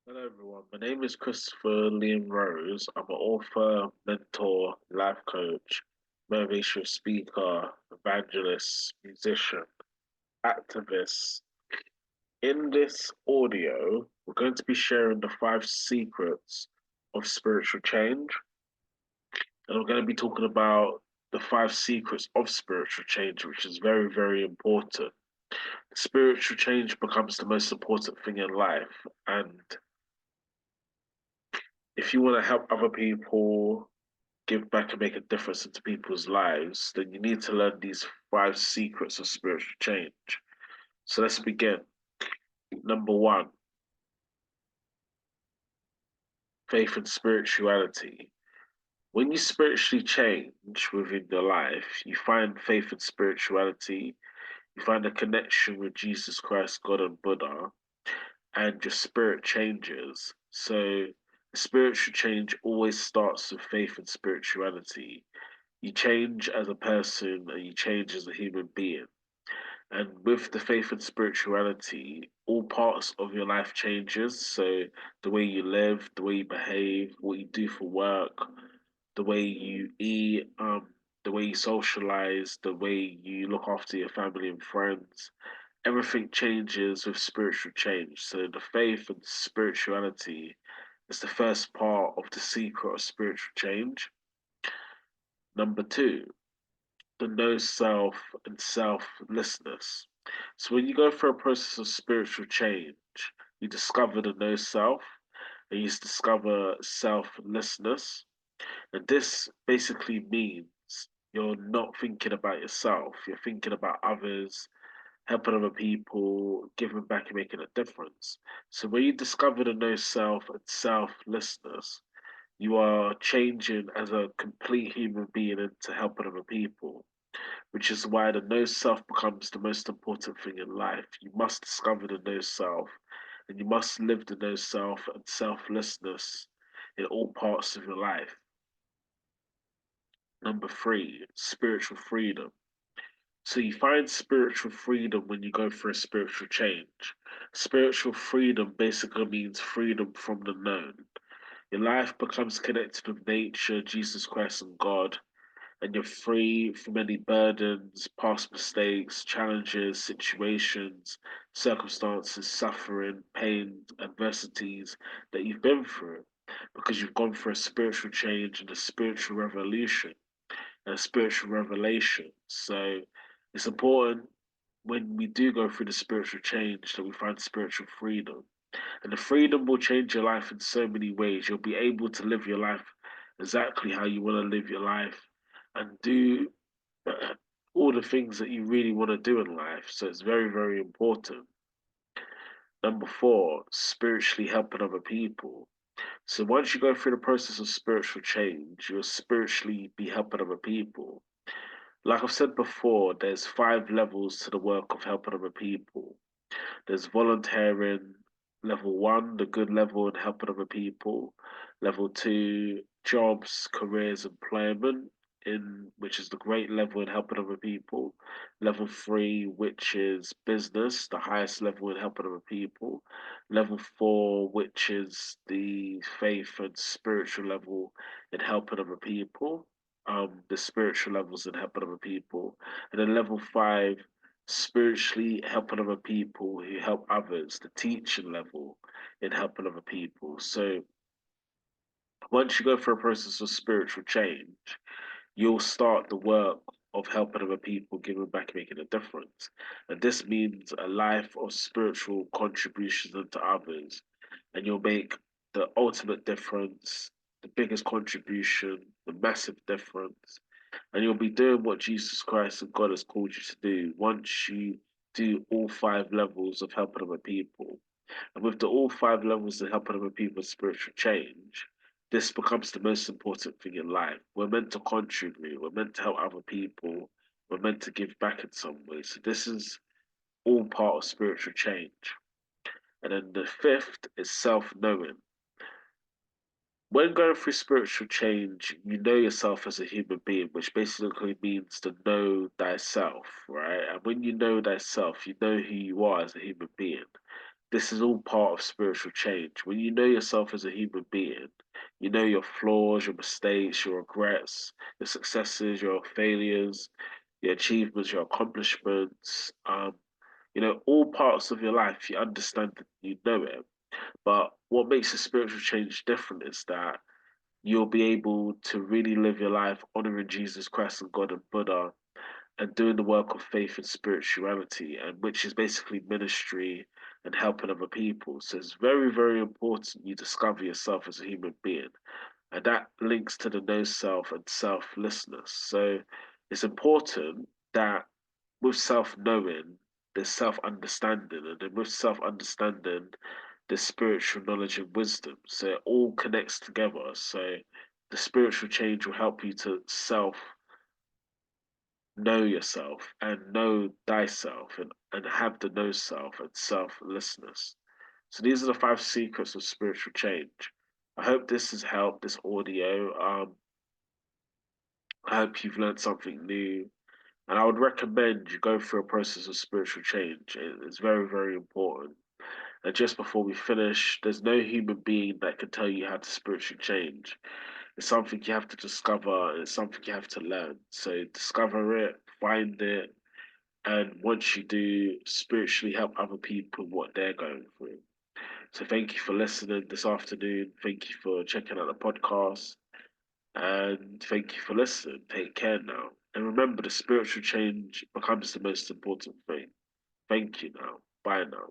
Hello everyone, my name is Christopher Liam Rose. I'm an author, mentor, life coach, motivational speaker, evangelist, musician, activist. In this audio, we're going to be sharing the five secrets of spiritual change, and we're going to be talking about the five secrets of spiritual change, which is very, very important. Spiritual change becomes the most important thing in life, and if you want to help other people give back and make a difference into people's lives, then you need to learn these five secrets of spiritual change. So let's begin. Number one, faith and spirituality. When you spiritually change within your life, you find faith and spirituality, you find a connection with Jesus Christ, God, and Buddha, and your spirit changes. So, spiritual change always starts with faith and spirituality. You change as a person and you change as a human being. And with the faith and spirituality, all parts of your life changes. So the way you live, the way you behave, what you do for work, the way you eat, the way you socialize, the way you look after your family and friends. Everything changes with spiritual change. So the faith and spirituality is the first part of the secret of spiritual change. Number two, the no self and selflessness. So when you go through a process of spiritual change, you discover the no self and you discover selflessness. And this basically means you're not thinking about yourself, you're thinking about others, helping other people, giving back and making a difference. So when you discover the no self and selflessness, you are changing as a complete human being into helping other people, which is why the no self becomes the most important thing in life. You must discover the no self, and you must live the no self and selflessness in all parts of your life. Number three, spiritual freedom. So you find spiritual freedom when you go through a spiritual change. Spiritual freedom basically means freedom from the known. Your life becomes connected with nature, Jesus Christ, and God, and you're free from any burdens, past mistakes, challenges, situations, circumstances, suffering, pain, adversities that you've been through because you've gone through a spiritual change and a spiritual revolution and a spiritual revelation. So it's important when we do go through the spiritual change that we find spiritual freedom. And the freedom will change your life in so many ways. You'll be able to live your life exactly how you want to live your life and do all the things that you really want to do in life. So it's very, very important. Number four, spiritually helping other people. So once you go through the process of spiritual change, you'll spiritually be helping other people. Like I've said before, there's five levels to the work of helping other people. There's volunteering, level one, the good level in helping other people. Level two, jobs, careers, employment, in which is the great level in helping other people. Level three, which is business, the highest level in helping other people. Level four, which is the faith and spiritual level in helping other people. The spiritual levels in helping other people. And then level five, spiritually helping other people who help others, the teaching level in helping other people. So once you go through a process of spiritual change, you'll start the work of helping other people, giving back, and making a difference. And this means a life of spiritual contributions into others. And you'll make the ultimate difference, the biggest contribution, the massive difference. And you'll be doing what Jesus Christ and God has called you to do once you do all five levels of helping other people. And with the all five levels of helping other people with spiritual change, this becomes the most important thing in life. We're meant to contribute, we're meant to help other people, we're meant to give back in some way. So this is all part of spiritual change. And then the fifth is self-knowing. When going through spiritual change, you know yourself as a human being, which basically means to know thyself, right? And when you know thyself, you know who you are as a human being. This is all part of spiritual change. When you know yourself as a human being, you know your flaws, your mistakes, your regrets, your successes, your failures, your achievements, your accomplishments, all parts of your life, you understand that you know it. But what makes a spiritual change different is that you'll be able to really live your life honoring Jesus Christ and God and Buddha and doing the work of faith and spirituality, and which is basically ministry and helping other people. So it's very, very important you discover yourself as a human being. And that links to the no self and selflessness. So it's important that with self knowing, there's self understanding, and then with self understanding, there's spiritual knowledge and wisdom. So it all connects together. So the spiritual change will help you to self know yourself and know thyself and have the know self and selflessness. So these are the five secrets of spiritual change. I hope this has helped, this audio. I hope you've learned something new. And I would recommend you go through a process of spiritual change. It's very, very important. And just before we finish, there's no human being that can tell you how to spiritually change. It's something you have to discover, it's something you have to learn. So discover it, find it, and once you do, spiritually help other people what they're going through. So thank you for listening this afternoon. Thank you for checking out the podcast. And thank you for listening. Take care now. And remember, the spiritual change becomes the most important thing. Thank you now. Bye now.